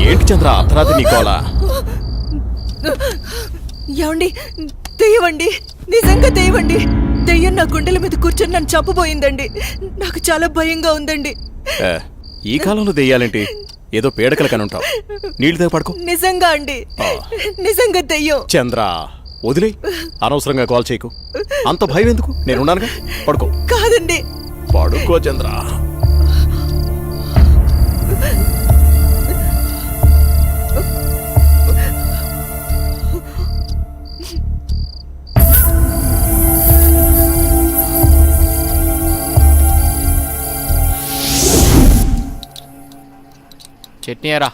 ఏంటి చంద్ర అర్ధరాత్రి నీకోలా? ఏమండి, దెయ్యమండి, నిజంగా దెయ్యమండి. దెయ్యం నా గుండెల మీద కూర్చొని నన్ను చంపబోయిందండి. నాకు చాలా భయంగా ఉందండి. ఈ కాలంలో దెయ్యాలేంటి? ఏదో పీడకలు కనుంటావు. నీళ్ళు దగ్గర పడుకో. నిజంగా అండి, నిజంగా దెయ్యం. చంద్ర వదిలే, అనవసరంగా కాల్ చేయకు. అంత భయం ఎందుకు? నేనున్నానుగా, పడుకో. కాదండి, పడుకో చంద్ర. చట్నీ ఎరా.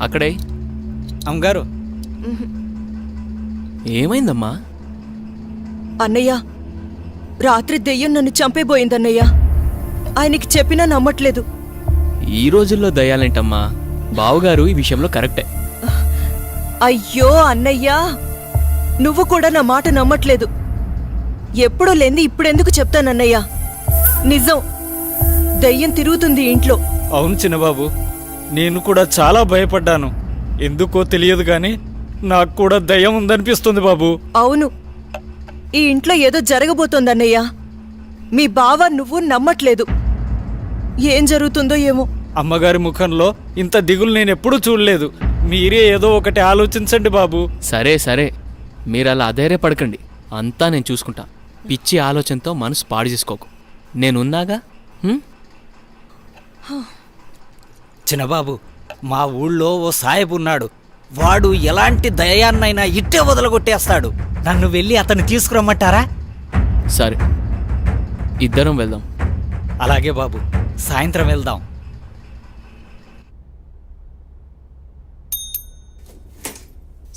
అక్కడే అమ్మగారు. ఏమైందమ్మా? అన్నయ్య, రాత్రి దెయ్యం నన్ను చంపేబోయిందన్నయ్య. ఆయనకి చెప్పినా నమ్మట్లేదు. ఈ రోజుల్లో దయ్యాలేంటమ్మా? బావుగారు ఈ విషయంలో కరెక్టే. అయ్యో అన్నయ్యా, నువ్వు కూడా నా మాట నమ్మట్లేదు. ఎప్పుడూ లేని ఇప్పుడెందుకు చెప్తానన్నయ్యా? నిజం, దయ్యం తిరుగుతుంది ఇంట్లో. అవును చిన్నబాబు, నేను కూడా చాలా భయపడ్డాను. ఎందుకో తెలియదు కానీ నాకు కూడా దయ్యం ఉందనిపిస్తుంది బాబు. అవును, ఈ ఇంట్లో ఏదో జరగబోతోందన్నయ్యా. మీ బావ నువ్వు నమ్మట్లేదు. ఏం జరుగుతుందో ఏమో. అమ్మగారి ముఖంలో ఇంత దిగులు నేనెప్పుడూ చూడలేదు. మీరే ఏదో ఒకటి ఆలోచించండి బాబు. సరే సరే, మీరలా అధైర్యపడకండి. అంతా నేను చూసుకుంటా. పిచ్చి ఆలోచనతో మనసు పాడు చేసుకోకు. నేనున్నాగా. చిన్నబాబు, మా ఊళ్ళో ఓ సాయబు ఉన్నాడు. వాడు ఎలాంటి దయాన్నైనా ఇట్టే వదలగొట్టేస్తాడు. నన్ను వెళ్ళి అతన్ని తీసుకురమ్మంటారా? సరే, ఇద్దరం వెళ్దాం. అలాగే బాబు, సాయంత్రం వెళ్దాం.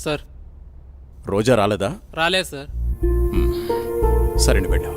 సార్, రోజా రాలేదా? రాలేదు సార్. సరే వెళ్ళా.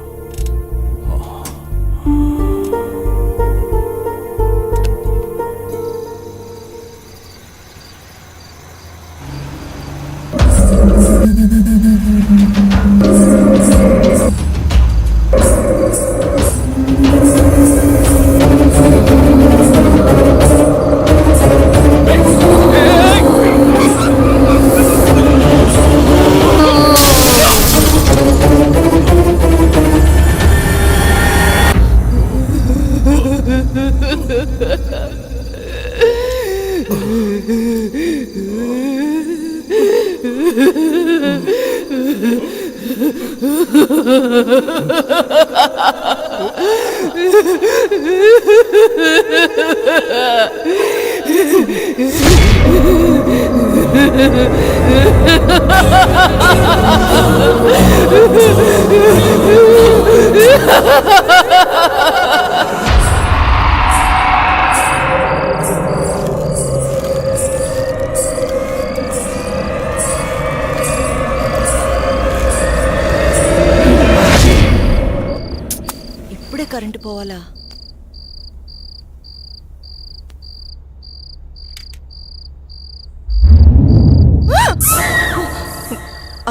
ఇప్పుడే కరెంటు పోవాలా?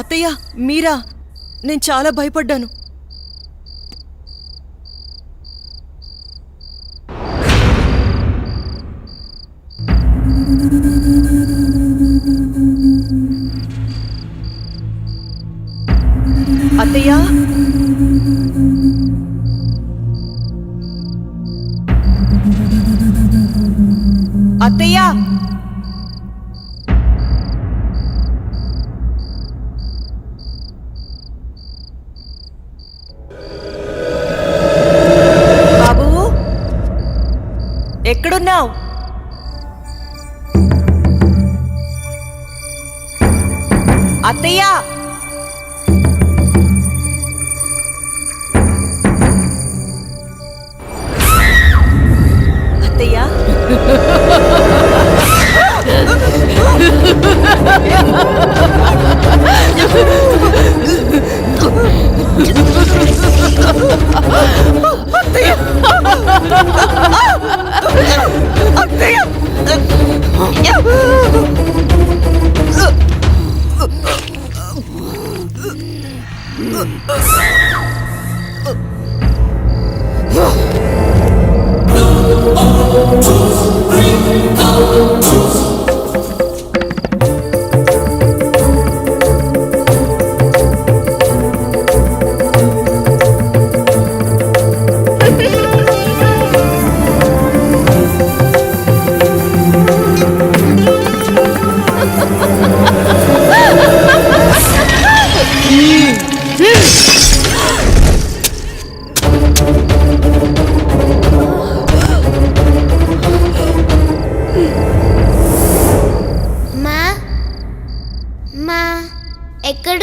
అత్తయ్య, మీరా? నేను చాలా భయపడ్డాను. అత్తయ్య, అత్తయ్య, బాబు ఎక్కడున్నావు? అత్తయ్య, అత్తయ్య, అత్తయ్య,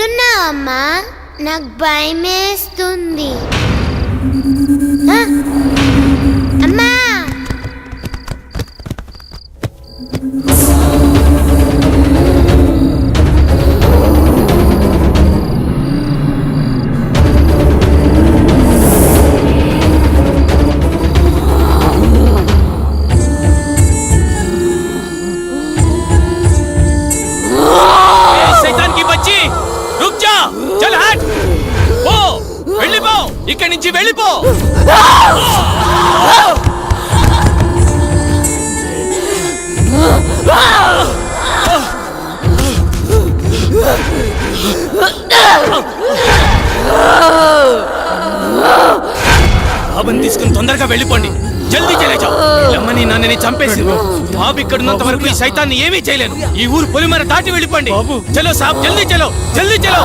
ఎక్కడున్నావమ్మా? నాకు భయమేస్తుంది. ఆ? అమ్మా! శైతాన్ కి బచ్చి రుక్ జా చల్ హట్ పో వెళ్ళిపో ఇక్కడి నుంచి వెళ్ళిపో బాబుని తీసుకుని తొందరగా వెళ్ళిపోండి జల్దీ చలేజా లమ్మని నన్నని చంపేసింది బాబు ఇక్కడున్నంత వరకు ఈ సైతాన్ని ఏమీ చేయలేను ఈ ఊరు పొలిమర దాటి వెళ్ళిపోండి చలో సాబ్ జల్దీ చలో జల్దీ చలో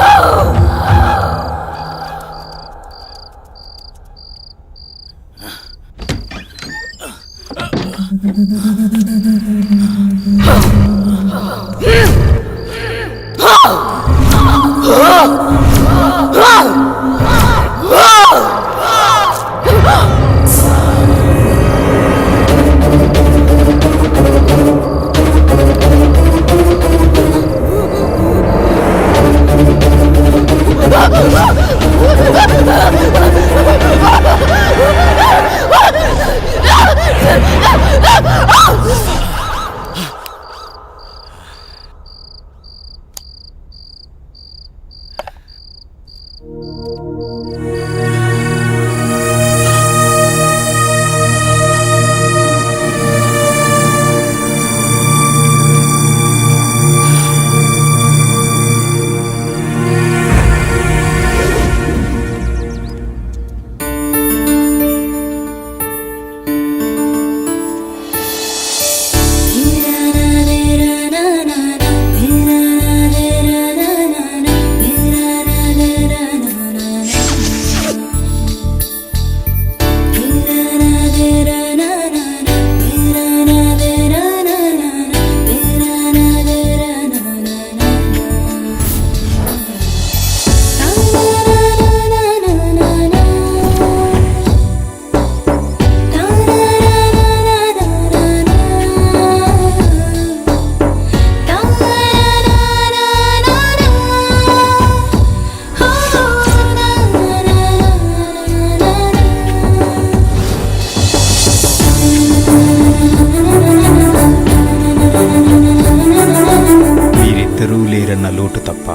లోటు తప్ప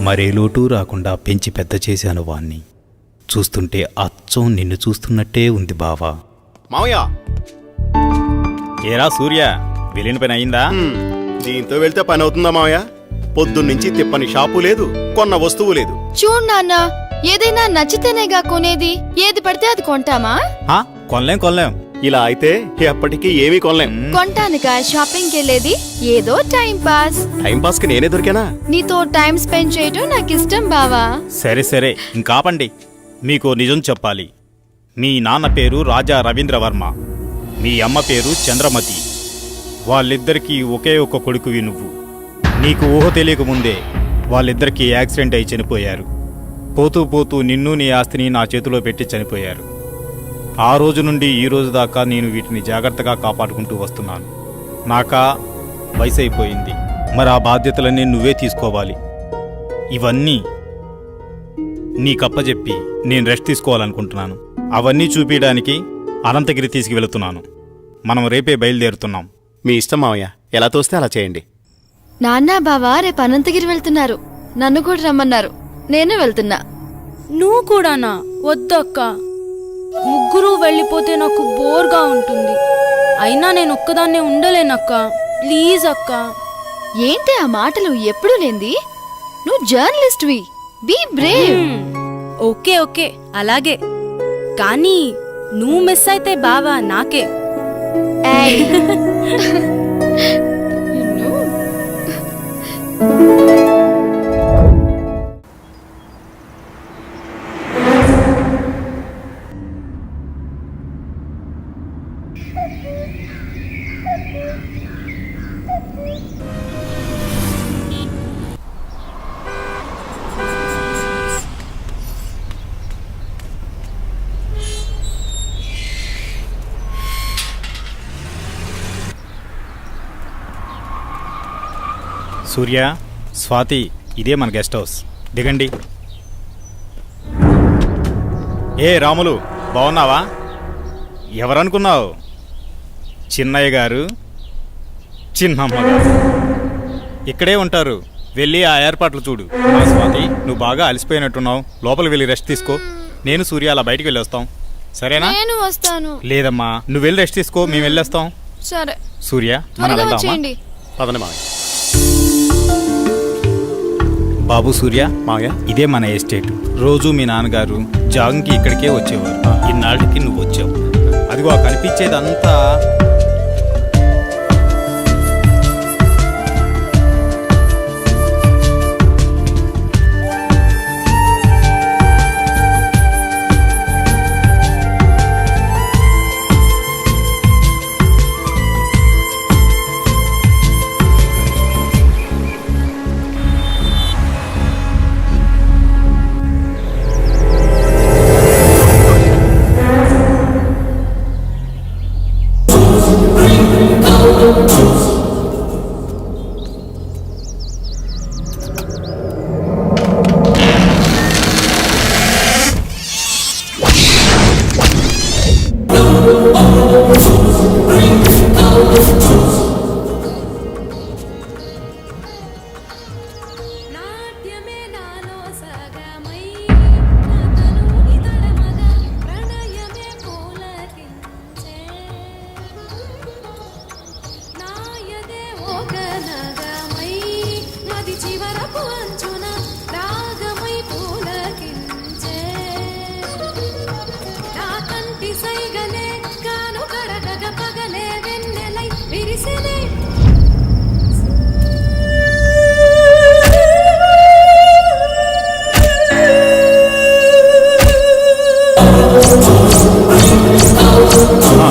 మరే లోటు రాకుండా పెంచి పెద్ద చేశాను వాణ్ణి. చూస్తుంటే అచ్చం నిన్ను చూస్తున్నట్టే ఉంది బావా. మావయ్య ఏరా సూర్య, వెళ్ళిన పని అయిందా? దీంతో వెళ్తే పని అవుతుందా మావయ్య? పొద్దున్నుంచి తిప్పని షాపు లేదు, కొన్న వస్తువు లేదు. చూడు నాన్న, ఏదైనా నచ్చితేనేగా కొనేది, ఏది పడితే అది కొంటామా? కొనలేం. ఇలా అయితే ఎప్పటికీ ఏమీ కొనలేం. కొంటానుగా షాపింగ్కి వెళ్ళేది, ఏదో టైం పాస్. టైం పాస్ కి నేనే దొరికానా? నీతో టైం స్పెండ్ చేయడం నాకు ఇష్టం బావా. సరే ఇంకాపండి. మీకు నిజం చెప్పాలి. మీ నాన్న పేరు రాజా రవీంద్రవర్మ, మీ అమ్మ పేరు చంద్రమతి. వాళ్ళిద్దరికీ ఒకే ఒక్క కొడుకువి నువ్వు. నీకు ఊహ తెలియకముందే వాళ్ళిద్దరికీ యాక్సిడెంట్ అయి చనిపోయారు. పోతూ నిన్ను నీ ఆస్తిని నా చేతిలో పెట్టి చనిపోయారు. ఆ రోజు నుండి ఈ రోజు దాకా నేను వీటిని జాగ్రత్తగా కాపాడుకుంటూ వస్తున్నాను. నాకా వయసు అయిపోయింది, మరి ఆ బాధ్యతలన్నీ నువ్వే తీసుకోవాలి. ఇవన్నీ నీకప్పచెప్పి నేను రెస్ట్ తీసుకోవాలనుకుంటున్నాను. అవన్నీ చూపించడానికి అనంతగిరి తీసుకువెళుతున్నాను. మనం రేపే బయలుదేరుతున్నాం. మీ ఇష్టం మావయ్య, ఎలా తోస్తే అలా చేయండి. నాన్న బావా రేపు అనంతగిరి వెళ్తున్నారు. నన్ను కూడా రమ్మన్నారు. నేను వెళ్తున్నా. నువ్వు కూడానా? వద్దక్క, ముగ్గురు వెళ్ళిపోతే నాకు బోర్గా ఉంటుంది. అయినా నేను ఒక్కదాన్నే ఉండలేనక్క. ప్లీజ్ అక్క. ఏంటి ఆ మాటలు? ఎప్పుడు లేంది. నువ్వు జర్నలిస్ట్వి, బీ బ్రేవ్. ఓకే అలాగే, కానీ నువ్వు మిస్ అయితే బావా నాకే. ఏయ్. సూర్య, స్వాతి, ఇదే మన గెస్ట్ హౌస్. దిగండి. ఏ రాములు, బాగున్నావా? ఎవరనుకున్నావు? చిన్నయ్య గారు, చిన్నమ్మ గారు ఇక్కడే ఉంటారు. వెళ్ళి ఆ ఏర్పాట్లు చూడు. ఆ స్వాతి, నువ్వు బాగా అలసిపోయినట్టున్నావు. లోపలికి వెళ్ళి రెస్ట్ తీసుకో. నేను సూర్య అలా బయటికి వెళ్ళి వస్తాం. సరేనా? నేను వస్తాను. లేదమ్మా, నువ్వు వెళ్ళి రెస్ట్ తీసుకో, మేము వెళ్ళొస్తాం. సరే, సూర్య, మనం త్వరగా వెళ్దామా? చేయండి. పదండి మావయ్య. బాబు సూర్య, మావయ్య, ఇదే మన ఎస్టేట్. రోజు మీ నాన్నగారు జాగింగ్కి ఇక్కడికే వచ్చేవారు. ఇన్నాళ్ళకి నువ్వు వచ్చావు. అదిగో ఆ కనిపించేదంతా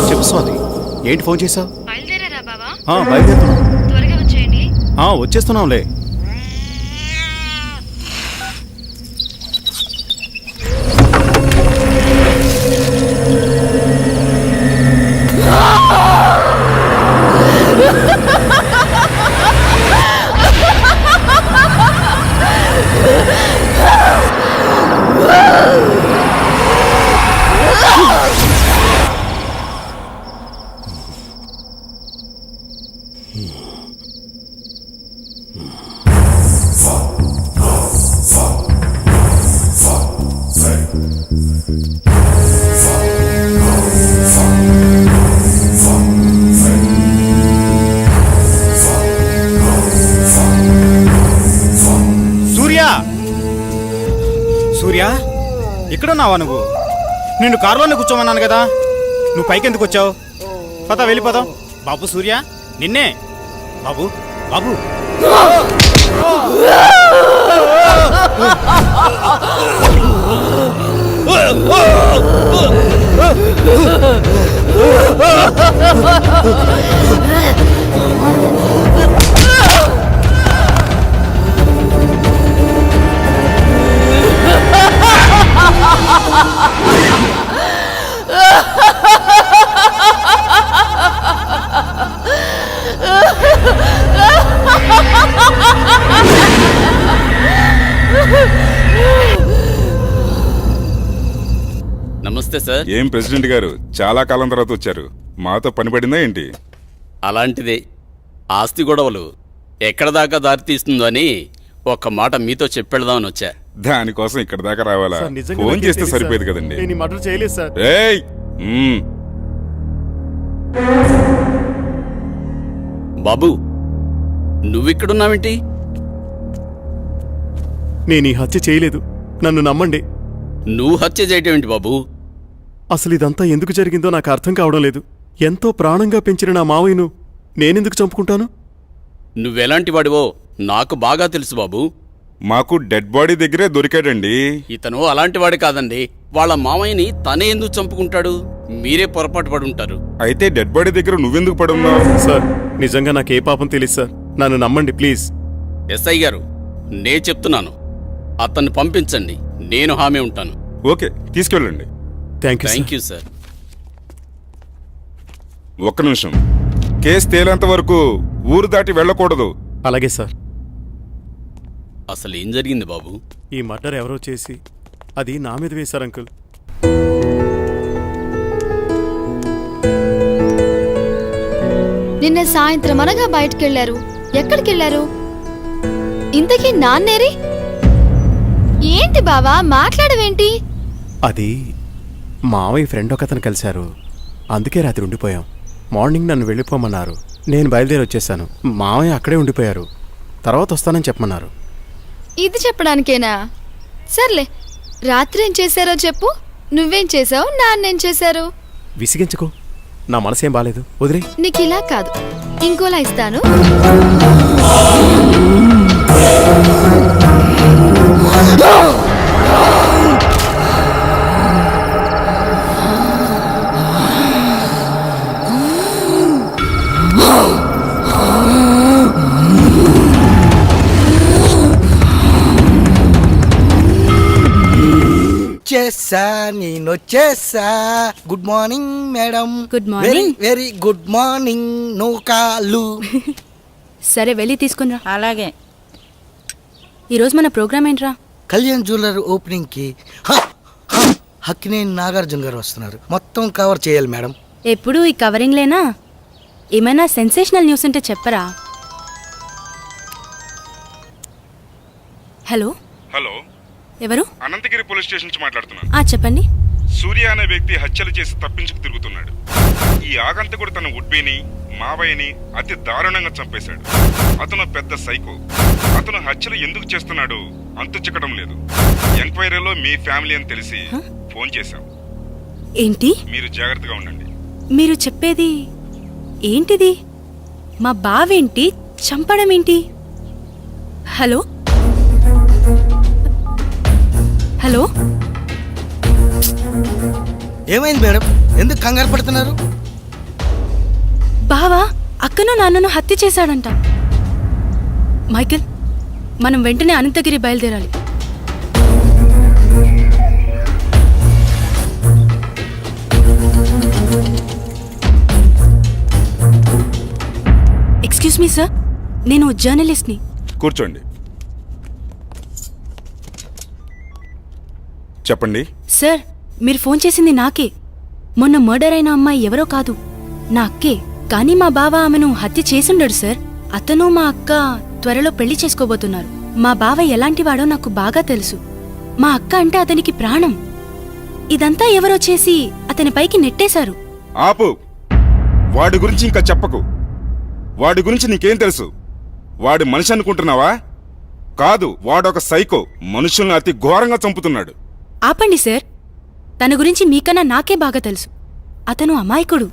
చెప్పు స్వాతి, ఏంటి ఫోన్ చేసావు? బయలుదేరారా బావా? బయలుదేరుతున్నాం. త్వరగా వచ్చేయండి. వచ్చేస్తున్నాంలే. సూర్య, ఇక్కడున్నావా నువ్వు? నిన్ను కారులోనే కూర్చోమన్నాను కదా, నువ్వు పైకి ఎందుకు వచ్చావు? పద, వెళ్ళిపోదాం. బాబు సూర్య, నిన్నే. బాబు, బాబు. నమస్తే సార్. ఏం ప్రెసిడెంట్ గారు, చాలా కాలం తర్వాత వచ్చారు. మాతో పని పడిందా ఏంటి? అలాంటిదే. ఆస్తి గొడవలు ఎక్కడ దాకా దారి తీస్తుందో అని ఒక్క మాట మీతో చెప్పెడదామని వచ్చా. దానికోసం ఇక్కడ దాకా రావాలా? సార్, నిజంగా ఫోన్ నాకేం చేస్తే తెలీదు సరిపోయేది సార్. కదండి. నేను ఈ మర్డర్ చేయలేదు సార్. ఏయ్! బాబు, నువ్విక్కడున్నావేంటి? నేను ఈ హత్య చేయలేదు, నన్ను నమ్మండి. నువ్వు హత్య చేయటం ఏంటి బాబు? అసలు ఇదంతా ఎందుకు జరిగిందో నాకు అర్థం కావడం లేదు. ఎంతో ప్రాణంగా పెంచిన నా మావయ్యను నేనెందుకు చంపుకుంటాను? నువ్వెలాంటి వాడివో నాకు బాగా తెలుసు బాబు. మాకు డెడ్ బాడీ దగ్గరే దొరికాడండి. ఇతను అలాంటి వాడి కాదండి. వాళ్ళ మామయ్యని తనే ఎందుకు చంపుకుంటాడు? మీరే పొరపాటు పడి ఉంటారు. అయితే డెడ్ బాడీ దగ్గర నువ్వెందుకు పడున్నావు? సార్, నిజంగా నాకే పాపం తెలియదు సార్, నన్ను నమ్మండి ప్లీజ్. ఎస్ఐ గారు, నే చెప్తున్నాను, అతన్ని పంపించండి. నేను హామీ ఉంటాను. ఓకే, తీసుకెళ్ళండి. Thank you sir. ఒక్క నిమిషం. కేసు తేలేంత వరకు ఊరు దాటి వెళ్ళకూడదు. అలాగే సార్. అసలు ఏం జరిగింది బాబు? ఈ మర్డర్ ఎవరో చేసి అది నా మీద వేశారు అంకుల్. నిన్న సాయంత్రం అనగా బయటకెళ్లారు. ఎక్కడికెళ్లారు? ఇంతకీ నాన్నేరి? ఏంటి బావా మాట్లాడవేంటి? అది మావయ్య ఫ్రెండ్ ఒకతను కలిశారు, అందుకే రాత్రి ఉండిపోయాం. మార్నింగ్ నన్ను వెళ్ళిపోమన్నారు, నేను బయలుదేరి వచ్చేసాను. మావయ్య అక్కడే ఉండిపోయారు, తర్వాత వస్తానని చెప్పమన్నారు. ఇది చెప్పడానికేనా? సర్లే, రాత్రి ఏం చేశారో చెప్పు. నువ్వేం చేసావు, నాన్నేం చేశారు? విసిగించుకో, నా మనసేం బాలేదు, వదిలే. నీకు ఇలా కాదు, ఇంకోలా ఇస్తాను. నేను వచ్చేసా. Good morning madam. Good morning. Very good morning. నూకాలు. సరే వెళ్ళి తీసుకునిరా. అలాగే. ఈరోజు మన ప్రోగ్రామ్ ఏంట్రా? కళ్యాణ్ జ్యువెలర్ ఓపెనింగ్ కి హక్కినేని నాగార్జున గారు వస్తున్నారు. మొత్తం కవర్ చేయాలి మేడం. ఎప్పుడు ఈ కవరింగ్ లేనా? ఏమైనా సెన్సేషనల్ న్యూస్ ఉంటే చెప్పరా. హలో హలో, ఎవరు? అనంతగిరి పోలీస్ స్టేషన్ నుంచి మాట్లాడుతున్నాను. చెప్పండి. సూర్య అనే వ్యక్తి హత్యలు చేసి తప్పించుకు తిరుగుతున్నాడు. ఈ ఆగంతకుడు తన ఉడ్బీని మావయ్యని అతి దారుణంగా చంపేశాడు. అతను పెద్ద సైకో. అతను హత్యలు ఎందుకు చేస్తున్నాడు అంతు చిక్కడం లేదు. ఎంక్వైరీలో మీ ఫ్యామిలీ అని తెలిసి ఫోన్ చేశాం. ఏంటి? మీరు జాగ్రత్తగా ఉండండి. మీరు చెప్పేది ఏంటిది? మా బావేంటి చంపడం ఏంటి? హలో హలో, ఏమైంది మేడం? ఎందుకు కంగారు పడుతున్నారు? బావా అక్కను నాన్నను హత్య చేశాడంట. మైకేల్, మనం వెంటనే అనంతగిరి బయలుదేరాలి. ఎక్స్క్యూజ్ మీ సార్, నేను జర్నలిస్ట్ని. కూర్చోండి. చెప్పండి సార్, మీరు ఫోన్ చేసింది నాకే. మొన్న మర్డర్ అయిన అమ్మాయి ఎవరో కాదు, నా అక్కే. కానీ మా బావ ఆమెను హత్య చేసుండడు సార్. అతను మా అక్క త్వరలో పెళ్లి చేసుకోబోతున్నారు. మా బావ ఎలాంటివాడో నాకు బాగా తెలుసు. మా అక్క అంటే అతనికి ప్రాణం. ఇదంతా ఎవరో చేసి అతని పైకి నెట్టేశారు. ఆపు. వాడి గురించి ఇంకా చెప్పకు. వాడి గురించి నీకేం తెలుసు? వాడి మనిషి అనుకుంటున్నావా? కాదు, వాడొక సైకో. మనుషుల్ని అతి ఘోరంగా చంపుతున్నాడు. ఆపండి సార్, తన గురించి మీకన్నా నాకే బాగా తెలుసు. అతను అమాయకుడు.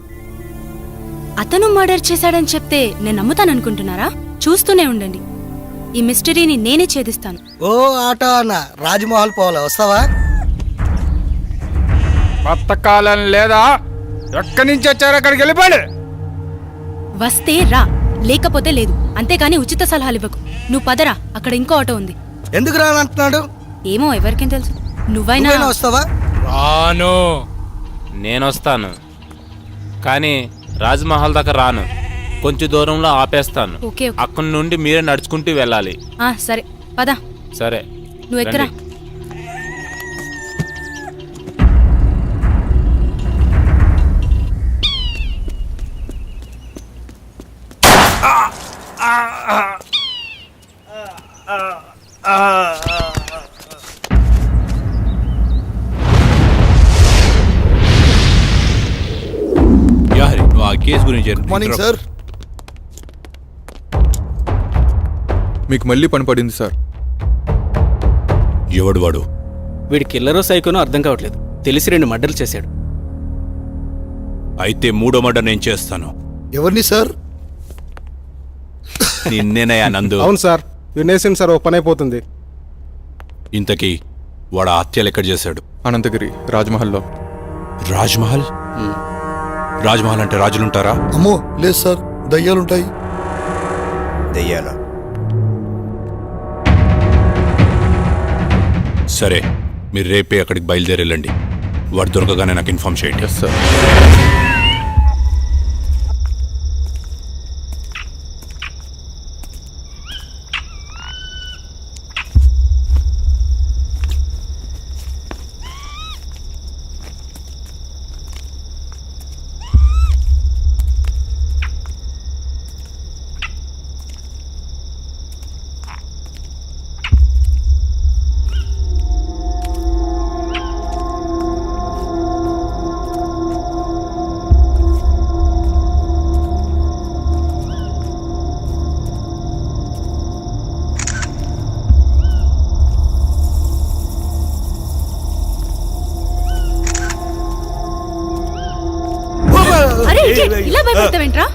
అతను మర్డర్ చేశాడని చెప్తే నేను నమ్ముతాననుకుంటున్నారా? చూస్తూనే ఉండండి, ఈ మిస్టరీని నేనే ఛేదిస్తాను. ఓ ఆటో అన్న, రాజ్మహల్ పోవాలా, వస్తావా? బతకాలం లేదా? ఎక్కడి నుంచి వచ్చారు? అక్కడికి వెళ్ళిపోండి. వస్తే రా, లేకపోతే లేదు. అంతేకాని ఉచిత సలహాలు ఇవ్వకు. నువ్వు పదరా, అక్కడ ఇంకో ఆటో ఉంది. ఎందుకు రానంటున్నాడు? ఏమో, ఎవరికేం తెలుసు. నువ్వైనా వస్తావా? రాను. నేనొస్తాను, కానీ రాజ్మహల్ దాకా రాను. కొంచెం దూరంలో ఆపేస్తాను. ఓకే. అక్కడి నుండి మీరే నడుచుకుంటూ వెళ్ళాలి. సరే పద. సరే, నువ్వు ఎక్కరా. నువ్వు ఆ కేసు గురించి మార్నింగ్ సార్. మీకు మళ్ళీ పని పడింది సార్. ఎవడు వాడు? వీడి కిల్లరో సైకోనో అర్థం కావట్లేదు. తెలిసి 2 మర్డర్లు చేశాడు. అయితే 3వ మర్డర్ నేను చేస్తాను. ఎవరిని సార్? నిన్నేనయ్యా నందు. అవును సార్, వినేసింది సార్, ఓ పని అయిపోతుంది. ఇంతకీ వాడు హత్యలు ఎక్కడ చేశాడు? అనంతగిరి రాజ్మహల్లో. రాజ్మహల్? రాజ్మహల్ అంటే రాజులుంటారా? అమ్మో లేదు సార్, దయ్యాలుంటాయి. దయ్యాల? సరే, మీరు రేపే అక్కడికి బయలుదేరి వెళ్ళండి. వాడు దొరకగానే నాకు ఇన్ఫార్మ్ చేయండి. Yes sir. ఇలా భయపడతావేంట్రా